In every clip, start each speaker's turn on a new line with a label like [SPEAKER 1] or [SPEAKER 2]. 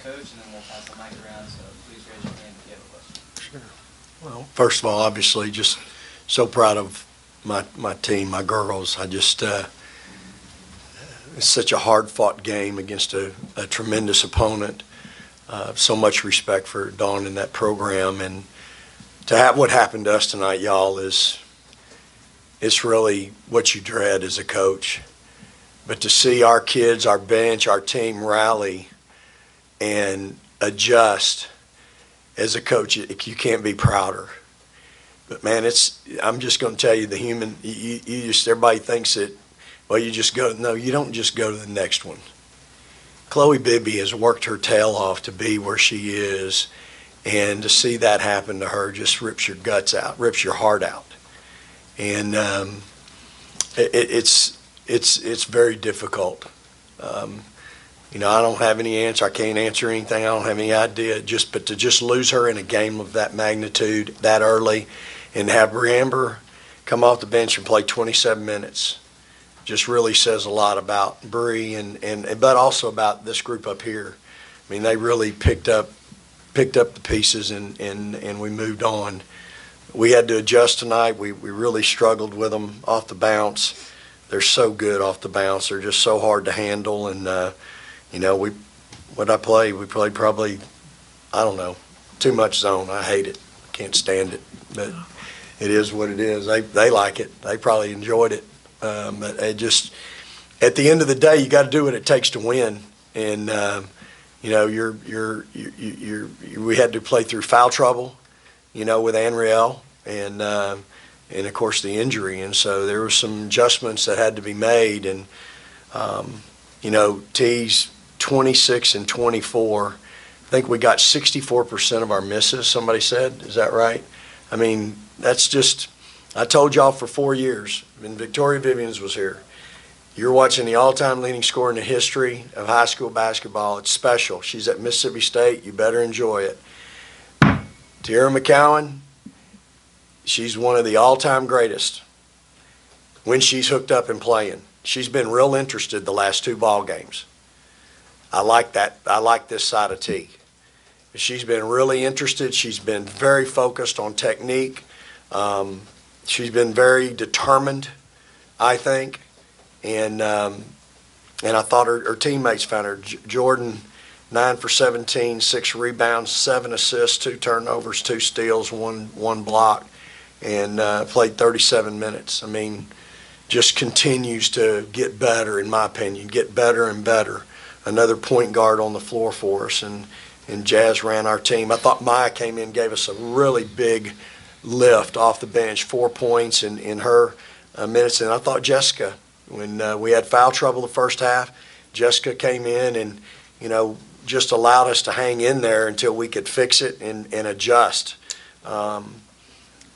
[SPEAKER 1] coach, and then we'll pass the mic around. So please raise your hand if you have a question.
[SPEAKER 2] Sure. Well, first of all, obviously, just so proud of my team, my girls. I just it's such a hard-fought game against a tremendous opponent. So much respect for Dawn in that program, and to have what happened to us tonight, y'all, it's really what you dread as a coach. But to see our kids, our bench, our team rally and adjust as a coach, you can't be prouder. But man, I'm just going to tell you, everybody thinks that, well, you just go. No, you don't just go to the next one. Chloe Bibby has worked her tail off to be where she is, and to see that happen to her just rips your guts out, rips your heart out. And it's very difficult. I don't have any answer. I can't answer anything. I don't have any idea. But to just lose her in a game of that magnitude that early, and have Amber come off the bench and play 27 minutes, just really says a lot about Bree but also about this group up here. I mean, they really picked up the pieces and we moved on. We had to adjust tonight. We really struggled with them off the bounce. They're so good off the bounce. They're just so hard to handle. And we played probably, I don't know, too much zone. I hate it. Can't stand it. But it is what it is. They like it. They probably enjoyed it. But at the end of the day, you got to do what it takes to win. And we had to play through foul trouble, with Anriel and of course the injury. And so there were some adjustments that had to be made. And T's 26 and 24. I think we got 64% of our misses. Somebody said, is that right? I mean, that's just. I told y'all for 4 years when Victoria Vivians was here, you're watching the all-time leading scorer in the history of high school basketball. It's special. She's at Mississippi State. You better enjoy it. Teaira McCowan, she's one of the all-time greatest when she's hooked up and playing. She's been real interested the last 2 ball games. I like that. I like this side of T. She's been really interested. She's been very focused on technique. She's been very determined, I think, and I thought her teammates found her. Jordan, 9 for 17, 6 rebounds, 7 assists, 2 turnovers, 2 steals, one block, and played 37 minutes. I mean, just continues to get better, in my opinion, get better and better. Another point guard on the floor for us, and Jazz ran our team. I thought Maya came in, gave us a really big lift off the bench, 4 points in her minutes. And I thought Jessica, when we had foul trouble the first half, Jessica came in and, just allowed us to hang in there until we could fix it and adjust.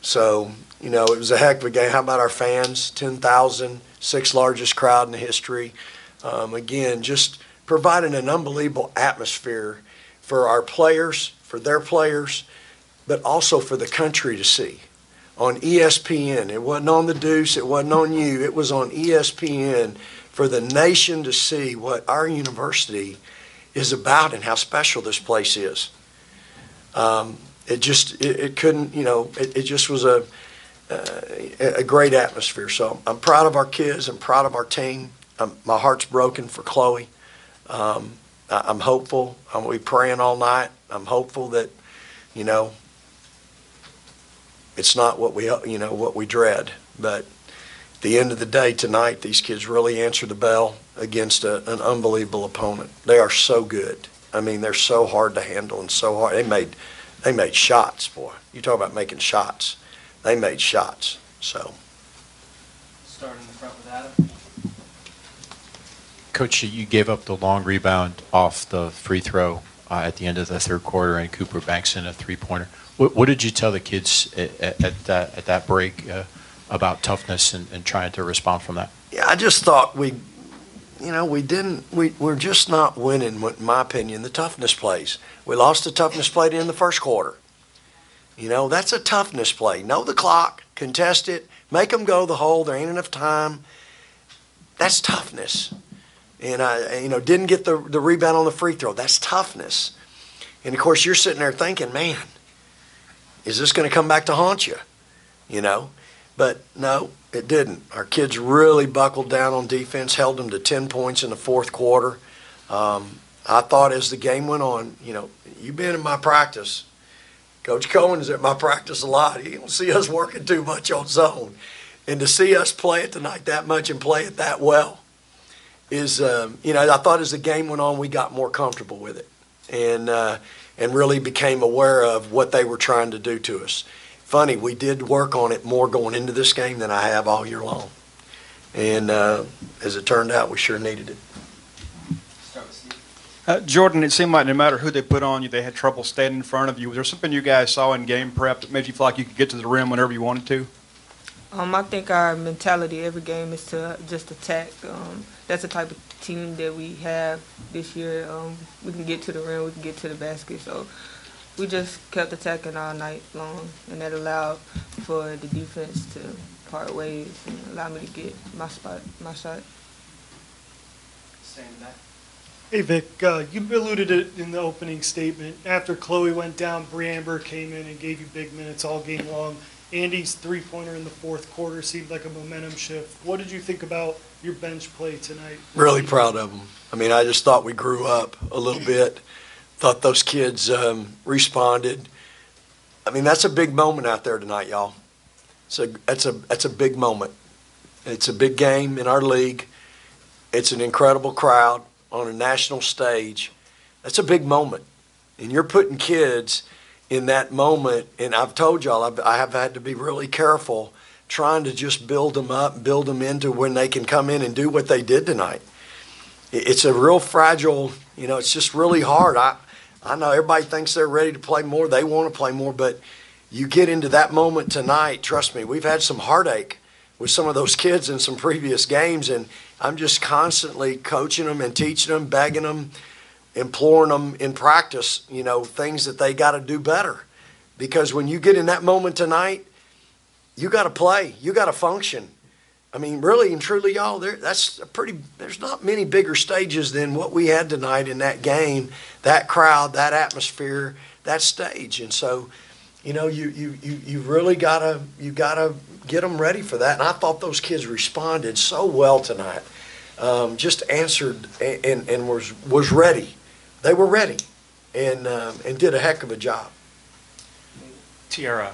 [SPEAKER 2] So, it was a heck of a game. How about our fans? 10,000, 6th largest crowd in the history. Again, just providing an unbelievable atmosphere for our players, for their players, but also for the country to see on ESPN. It wasn't on the Deuce. It wasn't on you. It was on ESPN for the nation to see what our university is about and how special this place is. It just was a great atmosphere. So I'm proud of our kids. I'm proud of our team. My heart's broken for Chloe. I'm hopeful. I'm gonna be praying all night. I'm hopeful that, it's not what we dread. But at the end of the day tonight, these kids really answered the bell against an unbelievable opponent. They are so good. I mean, they're so hard to handle and so hard. They made shots, boy. You talk about making shots. They made shots. So.
[SPEAKER 1] Starting in the front with Adam.
[SPEAKER 3] Coach, you gave up the long rebound off the free throw at the end of the 3rd quarter, and Cooper banks in a 3-pointer. What did you tell the kids at that break about toughness and trying to respond from that?
[SPEAKER 2] Yeah, I just thought we're just not winning, in my opinion, the toughness plays. We lost the toughness play in the 1st quarter. That's a toughness play. Know the clock, contest it, make them go the hole. There ain't enough time. That's toughness. and I didn't get the rebound on the free throw. That's toughness. And of course, you're sitting there thinking, man, is this going to come back to haunt you? But no, it didn't. Our kids really buckled down on defense, held them to 10 points in the fourth quarter. I thought as the game went on, you've been in my practice. Coach Cohen's at my practice a lot. He don't see us working too much on zone. And to see us play it tonight that much and play it that well is, I thought as the game went on, we got more comfortable with it and really became aware of what they were trying to do to us. Funny, we did work on it more going into this game than I have all year long. And as it turned out, we sure needed it.
[SPEAKER 1] Start with Steve.
[SPEAKER 4] Jordan, it seemed like no matter who they put on you, they had trouble standing in front of you. Was there something you guys saw in game prep that made you feel like you could get to the rim whenever you wanted to?
[SPEAKER 5] I think our mentality every game is to just attack. That's the type of team that we have this year. We can get to the rim, we can get to the basket. So we just kept attacking all night long, and that allowed for the defense to part ways and allow me to get my shot.
[SPEAKER 1] Same that.
[SPEAKER 6] Hey Vic, you alluded it in the opening statement. After Chloe went down, Briamber came in and gave you big minutes all game long. Andy's three-pointer in the fourth quarter seemed like a momentum shift. What did you think about your bench play tonight?
[SPEAKER 2] Really proud of them. I just thought we grew up a little bit. Thought those kids responded. That's a big moment out there tonight, y'all. That's a big moment. It's a big game in our league. It's an incredible crowd on a national stage. That's a big moment. And you're putting kids in that moment, and I've told y'all I have had to be really careful trying to just build them up, build them into when they can come in and do what they did tonight. It's a real fragile, it's just really hard. I know everybody thinks they're ready to play more. They want to play more, but you get into that moment tonight, trust me, we've had some heartache with some of those kids in some previous games, and I'm just constantly coaching them and teaching them, begging them, imploring them in practice, things that they got to do better. Because when you get in that moment tonight, you got to play. You got to function. Really and truly, y'all, there's not many bigger stages than what we had tonight in that game, that crowd, that atmosphere, that stage. And so, you really got to get them ready for that. And I thought those kids responded so well tonight. Just answered and was ready. They were ready and did a heck of a job.
[SPEAKER 7] Teaira,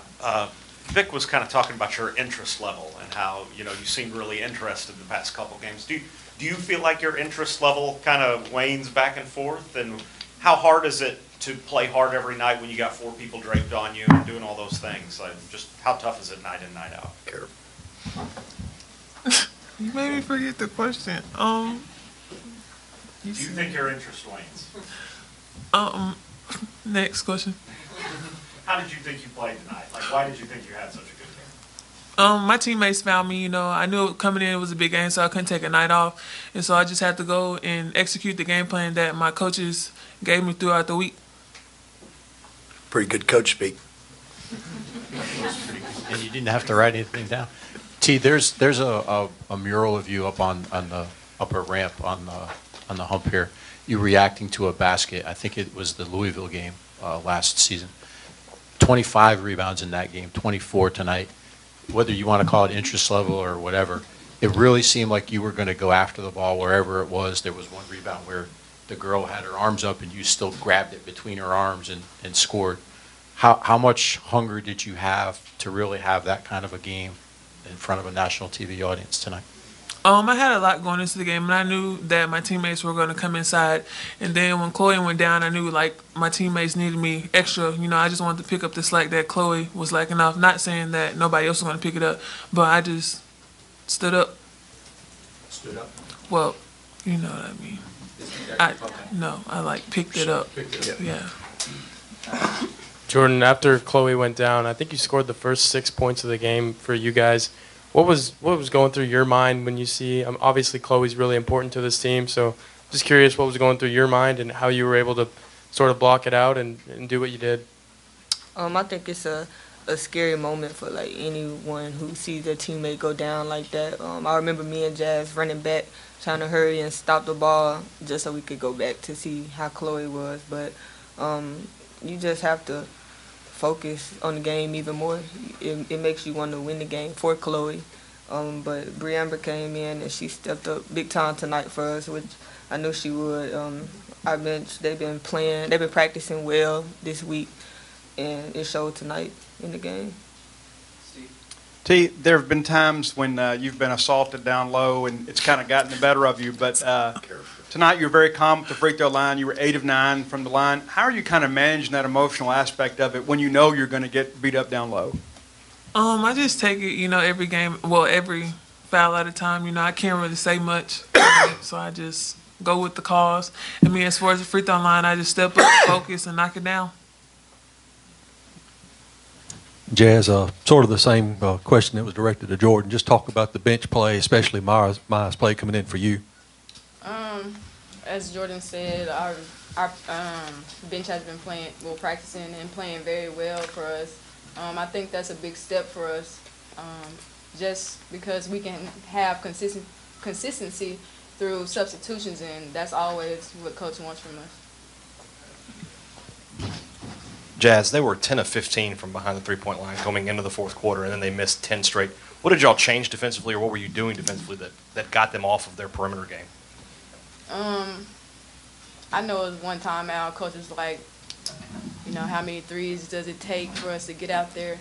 [SPEAKER 7] Vic was kind of talking about your interest level and how you seemed really interested the past couple games. Do you feel like your interest level kind of wanes back and forth? And how hard is it to play hard every night when you got 4 people draped on you and doing all those things? Just how tough is it night in, night out?
[SPEAKER 8] You made me forget the question.
[SPEAKER 7] Do you think your interest wanes?
[SPEAKER 8] Next question.
[SPEAKER 7] How did you think you played tonight? Why did you think you had such a good game?
[SPEAKER 8] My teammates found me, I knew coming in it was a big game, so I couldn't take a night off. And so I just had to go and execute the game plan that my coaches gave me throughout the week.
[SPEAKER 2] Pretty good coach speak.
[SPEAKER 3] And you didn't have to write anything down. T, there's a mural of you up on the upper ramp on the hump here. You reacting to a basket. I think it was the Louisville game last season. 25 rebounds in that game, 24 tonight. Whether you want to call it interest level or whatever, it really seemed like you were going to go after the ball wherever it was. There was one rebound where the girl had her arms up and you still grabbed it between her arms and scored. How much hunger did you have to really have that kind of a game in front of a national TV audience tonight?
[SPEAKER 8] I had a lot going into the game, and I knew that my teammates were going to come inside. And then when Chloe went down, I knew, my teammates needed me extra. I just wanted to pick up the slack that Chloe was lacking off. Not saying that nobody else was going to pick it up, but I just stood up.
[SPEAKER 2] Stood up?
[SPEAKER 8] Well, you know what I mean. I picked it up.
[SPEAKER 2] Picked it up.
[SPEAKER 8] Yeah.
[SPEAKER 9] Jordan, after Chloe went down, I think you scored the first 6 points of the game for you guys. What was going through your mind when you see, obviously Chloe's really important to this team, so just curious what was going through your mind and how you were able to sort of block it out and do what you did.
[SPEAKER 5] I think it's a a scary moment for like anyone who sees their teammate go down like that. I remember me and Jazz running back, trying to hurry and stop the ball just so we could go back to see how Chloe was. But you just have to focus on the game even more. It makes you want to win the game for Chloe. But Briamber came in and she stepped up big time tonight for us, which I knew she would. Our bench, they've been practicing well this week, and it showed tonight in the game.
[SPEAKER 1] Steve?
[SPEAKER 4] T, there have been times when you've been assaulted down low and it's kind of gotten the better of you, but tonight you were very calm at the free throw line. You were 8 of 9 from the line. How are you kind of managing that emotional aspect of it when you know you're going to get beat up down low?
[SPEAKER 8] I just take it, every game, every foul at a time. I can't really say much, so I just go with the calls. As far as the free throw line, I just step up, focus, and knock it down.
[SPEAKER 10] Jazz, sort of the same question that was directed to Jordan. Just talk about the bench play, especially Maya's play coming in for you.
[SPEAKER 11] As Jordan said, our bench has been practicing and playing very well for us. I think that's a big step for us, just because we can have consistency through substitutions, and that's always what Coach wants from us.
[SPEAKER 12] Jazz, they were 10 of 15 from behind the three-point line coming into the fourth quarter, and then they missed 10 straight. What did y'all change defensively, or what were you doing defensively that got them off of their perimeter game?
[SPEAKER 11] I know it was one time our coach was like, how many threes does it take for us to get out there?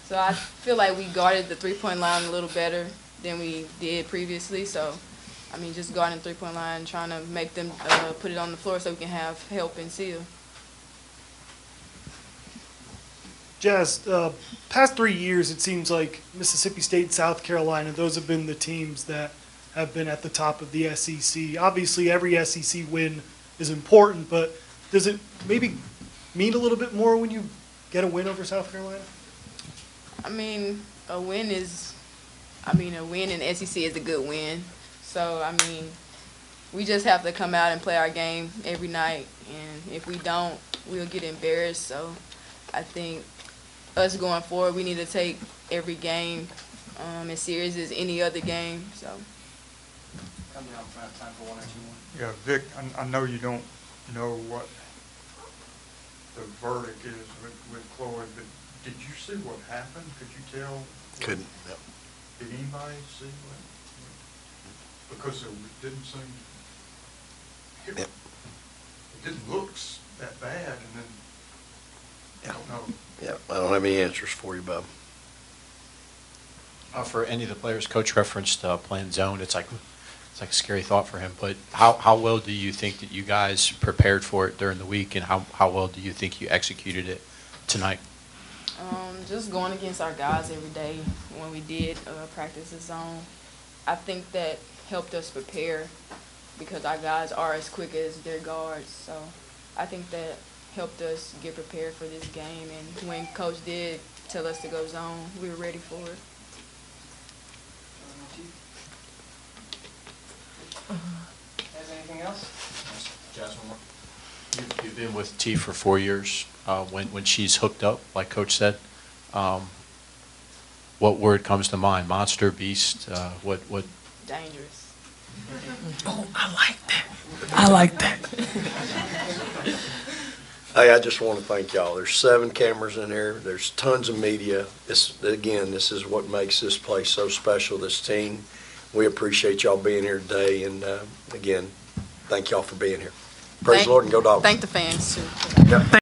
[SPEAKER 11] So I feel like we guarded the three-point line a little better than we did previously. So, just guarding the three-point line, trying to make them put it on the floor so we can have help and seal.
[SPEAKER 6] Jazz, past 3 years, it seems like Mississippi State and South Carolina, those have been the teams that have been at the top of the SEC. Obviously, every SEC win is important, but does it maybe mean a little bit more when you get a win over South Carolina?
[SPEAKER 11] A win in SEC is a good win. So, we just have to come out and play our game every night, and if we don't, we'll get embarrassed. So, I think us going forward, we need to take every game as serious as any other game. So,
[SPEAKER 1] Come down front, time for one or two more.
[SPEAKER 13] Yeah, Vic, I know you don't know what the verdict is with Chloe, but did you see what happened? Could you tell?
[SPEAKER 2] Couldn't. Yep.
[SPEAKER 13] Did anybody see what? Because it didn't seem. It didn't look that bad, and then I don't know.
[SPEAKER 2] Yeah, I don't have any answers for you, Bob.
[SPEAKER 3] For any of the players, Coach referenced playing zone. It's like a scary thought for him. But how well do you think that you guys prepared for it during the week, and how well do you think you executed it tonight?
[SPEAKER 11] Just going against our guys every day when we did practice the zone, I think that helped us prepare because our guys are as quick as their guards. So I think that helped us get prepared for this game. And when Coach did tell us to go zone, we were ready for it.
[SPEAKER 1] Has anything else?
[SPEAKER 3] Jazzmun, you've been with T for 4 years. When she's hooked up, like Coach said, what word comes to mind? Monster, beast, what?
[SPEAKER 11] Dangerous.
[SPEAKER 8] Oh, I like that.
[SPEAKER 2] Hey, I just want to thank y'all. There's 7 cameras in here. There's tons of media. This is what makes this place so special, this team. We appreciate y'all being here today, and again, thank y'all for being here. Praise the Lord and go Dogs.
[SPEAKER 11] Thank the fans, too.
[SPEAKER 2] Yep.